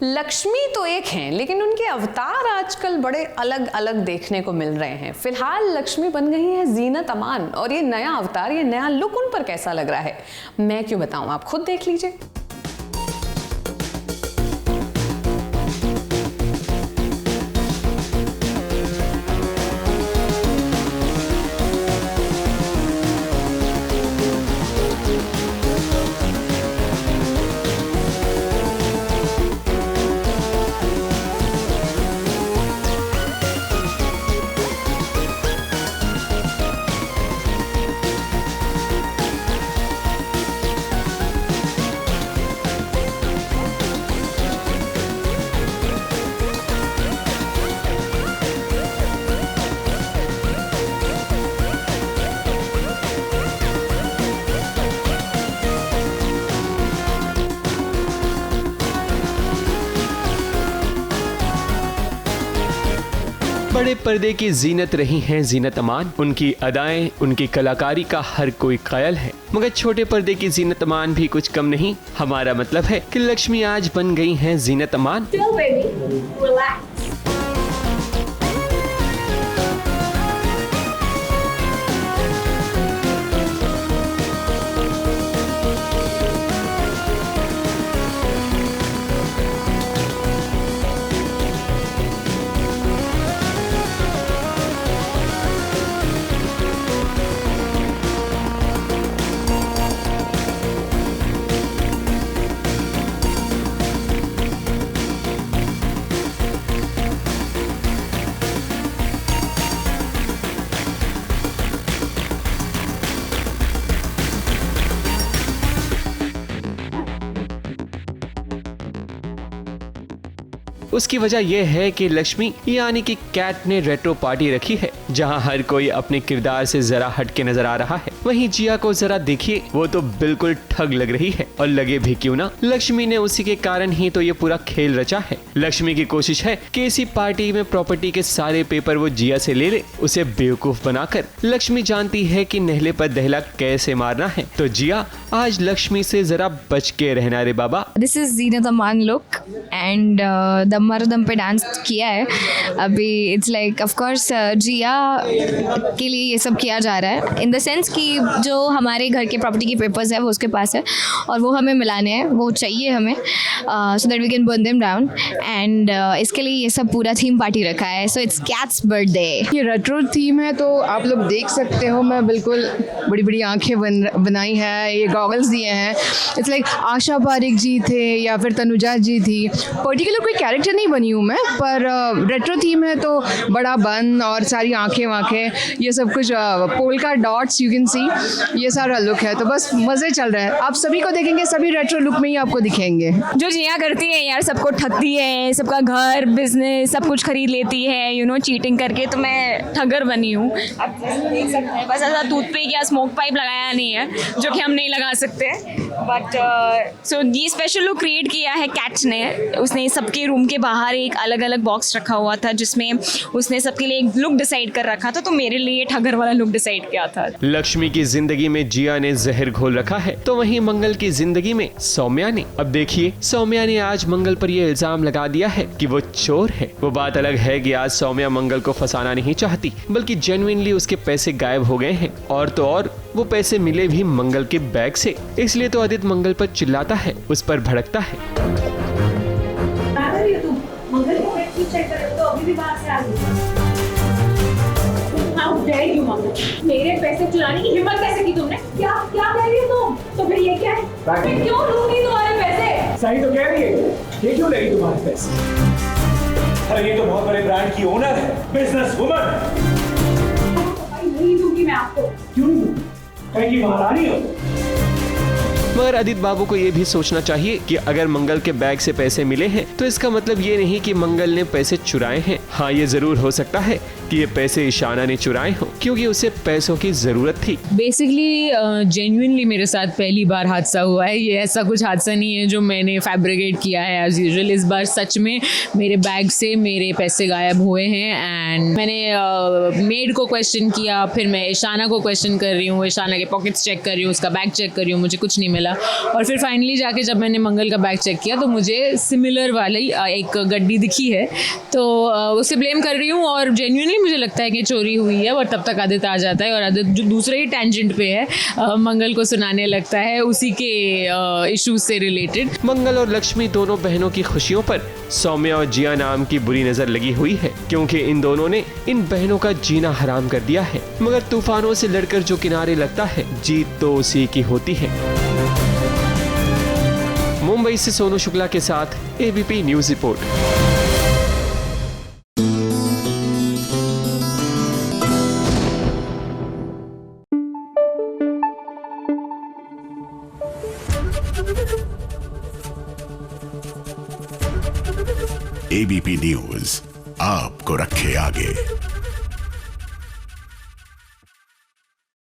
लक्ष्मी तो एक हैं, लेकिन उनके अवतार आजकल बड़े अलग अलग देखने को मिल रहे हैं। फिलहाल लक्ष्मी बन गई है जीनत अमान, और ये नया अवतार, ये नया लुक उन पर कैसा लग रहा है मैं क्यों बताऊं, आप खुद देख लीजिए। बड़े पर्दे की जीनत रही हैं जीनत अमान। उनकी अदाएं, उनकी कलाकारी का हर कोई कायल है, मगर छोटे पर्दे की जीनत अमान भी कुछ कम नहीं। हमारा मतलब है कि लक्ष्मी आज बन गई हैं जीनत अमान। उसकी वजह यह है कि लक्ष्मी यानी कि कैट ने रेट्रो पार्टी रखी है, जहां हर कोई अपने किरदार से जरा हटके नजर आ रहा है। वहीं जिया को जरा देखिए, वो तो बिल्कुल ठग लग रही है, और लगे भी क्यों ना, लक्ष्मी ने उसी के कारण ही तो ये पूरा खेल रचा है। लक्ष्मी की कोशिश है कि इसी पार्टी में प्रॉपर्टी के सारे पेपर वो जिया से ले ले, उसे बेवकूफ बनाकर। लक्ष्मी जानती है कि नहले पर दहला कैसे मारना है, तो जिया आज लक्ष्मी से जरा बच के रहना रे बाबा। This is Zeenat Aman look and दम पे डांस किया है अभी। It's like of course Jiya के लिए ये सब किया जा रहा है, इन द सेंस कि जो हमारे घर के प्रॉपर्टी के पेपर्स है वो उसके पास है और वो हमें मिलाने हैं, वो चाहिए हमें, so that we can burn them down. And इसके लिए ये सब पूरा थीम पार्टी रखा है। So it's cat's birthday. ये रेट्रो थीम है, तो आप लोग देख सकते हो, मैं बिल्कुल बड़ी बड़ी आंखें बनाई है, ये गॉगल्स दिए हैं। इट्स लाइक आशा पारिक जी थे या फिर तनुजा जी थी। पर्टिकुलर कोई कैरेक्टर नहीं बनी हूँ मैं, पर रेट्रो थीम है तो बड़ा बन और सारी आंखें वाँखें, ये सब कुछ polka dots you can see, ये सारा लुक है। तो बस मज़े चल रहा है। आप सभी को देखेंगे, सभी रेट्रो लुक में ही आपको दिखेंगे। जो जिया करती है यार, सबको ठगती है, सबका घर बिजनेस सब कुछ खरीद लेती है, यू नो, चीटिंग करके। तो मैं ठगर बनी हूँ। आप देख सकते हैं, बस ऐसा टूथपिक या स्मोक पाइप लगाया नहीं है, जो कि हम नहीं लगा सकते। बट सो ये स्पेशल लुक क्रिएट किया है कैट ने। उसने सबके रूम के बाहर एक अलग अलग बॉक्स रखा हुआ था, जिसमें उसने सबके लिए एक लुक डिसाइड कर रखा था। तो मेरे लिए ठगर वाला लुक डिसाइड किया था। लक्ष्मी की जिंदगी में जिया ने जहर घोल रखा है, तो वहीं मंगल की जिंदगी में सौम्या ने। अब देखिए, सौम्या ने आज मंगल पर यह इल्जाम लगा दिया है कि वो चोर है। वो बात अलग है कि आज सौम्या मंगल को फंसाना नहीं चाहती, बल्कि जेन्युइनली उसके पैसे गायब हो गए हैं, और तो और वो पैसे मिले भी मंगल के बैग से। इसलिए तो आदित्य मंगल पर चिल्लाता है, उस पर भड़कता है। मेरे पैसे चुराने की हिम्मत कैसे की तुमने? क्या क्या कह रही हो तुम? तो फिर ये क्या है? मैं क्यों लूंगी तुम्हारे पैसे? सही तो कह रही है, ये क्यों लेगी तुम्हारे पैसे? अरे ये तो बहुत बड़े ब्रांड की ओनर है, बिजनेस वुमन। नहीं दूंगी मैं आपको। क्यों नहीं दूंगी? कहीं की महारानी हो। मगर आदित्य बाबू को ये भी सोचना चाहिए कि अगर मंगल के बैग से पैसे मिले हैं, तो इसका मतलब ये नहीं कि मंगल ने पैसे चुराए हैं। हाँ, ये जरूर हो सकता है कि ये पैसे ईशाना ने चुराए हों क्योंकि उसे पैसों की जरूरत थी। बेसिकली जेन्युइनली मेरे साथ पहली बार हादसा हुआ है। ये ऐसा कुछ हादसा नहीं है जो मैंने फैब्रिकेट किया है एज यूजुअल। इस बार सच में मेरे बैग से मेरे पैसे गायब हुए हैं एंड मैंने मेड को क्वेश्चन किया, फिर मैं ईशाना को क्वेश्चन कर रही हूँ, ईशाना के पॉकेट्स चेक कर रही हूँ, उसका बैग चेक कर रही हूँ, मुझे कुछ नहीं मिला। और फिर फाइनली जाके जब मैंने मंगल का बैग चेक किया तो मुझे सिमिलर वाली एक गड्डी दिखी है, तो उसे ब्लेम कर रही हूँ। और जेन्युइनली मुझे लगता है कि चोरी हुई है, और तब तक आदित्य आ जाता है और आदित्य जो दूसरे ही टेंजेंट पे है मंगल को सुनाने लगता है उसी के इश्यूज से रिलेटेड। मंगल और लक्ष्मी दोनों बहनों की खुशियों पर सौम्या और जिया नाम की बुरी नजर लगी हुई है क्योंकि इन दोनों ने इन बहनों का जीना हराम कर दिया है। मगर तूफानों से लड़कर जो किनारे लगता है, जीत तो उसी की होती है। मुंबई से सोनू शुक्ला के साथ ABP news report. ABP news आपको रखे आगे।